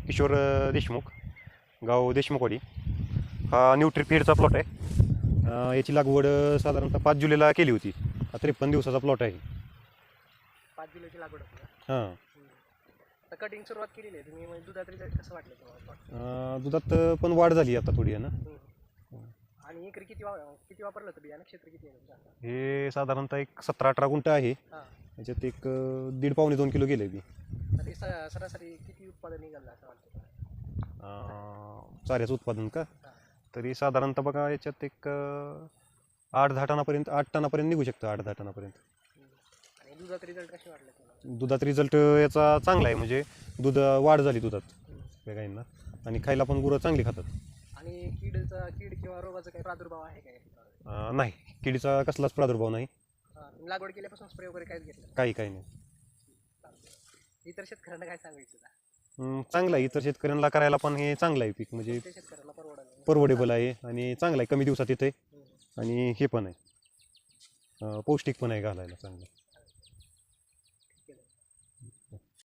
किशोर देशमुख, गाव देशमुखवाडी. हा न्यूट्रीफीडचा प्लॉट आहे. याची लागवड साधारणतः 5 जुलैला केली होती. हा 53 दिवसाचा प्लॉट आहे. 5 जुलैची लागवड होती का? हां. आता कटिंग सुरुवात केलेली आहे तुम्ही, म्हणजे दुधात रिझल्ट कसं वाटलं तुम्हाला? दुधात पण वाढ झाली आता थोडी आहे ना. आणि एकरी किती वापरलं होतं बियाणं? क्षेत्र किती आहे तुमचं? हे साधारणतः एक 17-18 गुंठ आहे. याच्यात एक 1.5-2 किलो गेले बी. तरी सरासरी किती उत्पादन निघालं असं वाटतं? चाऱ्याचं उत्पादन का? तरी साधारणतः बघा याच्यात एक 8-10 टनापर्यंत 8 टनापर्यंत निघू शकतं. 8-10 टनापर्यंत. आणि दुधात रिझल्ट कसे वाटले तुम्हाला? दुधात रिझल्ट याचा चांगला आहे. म्हणजे दूध वाढ झाली दुधात त्या गाईंना. आणि खायला पण गुरं चांगली खातात. आणि कीड किंवा रोगाचा काही प्रादुर्भाव आहे काय? नाही, किडीचा कसलाच प्रादुर्भाव नाही. लागवड केल्यापासून स्प्रे वगैरे काहीच घेतलं? काही नाही. इतर शेतकऱ्यांना काय सांगायचं? चांगलं आहे. इतर शेतकऱ्यांना करायला पण हे चांगलं आहे पीक. म्हणजे शेतकऱ्याला परवडेबल आहे आणि चांगलं आहे. कमी दिवसात येते आणि हे पण आहे, पौष्टिक पण आहे घालायला चांगलं.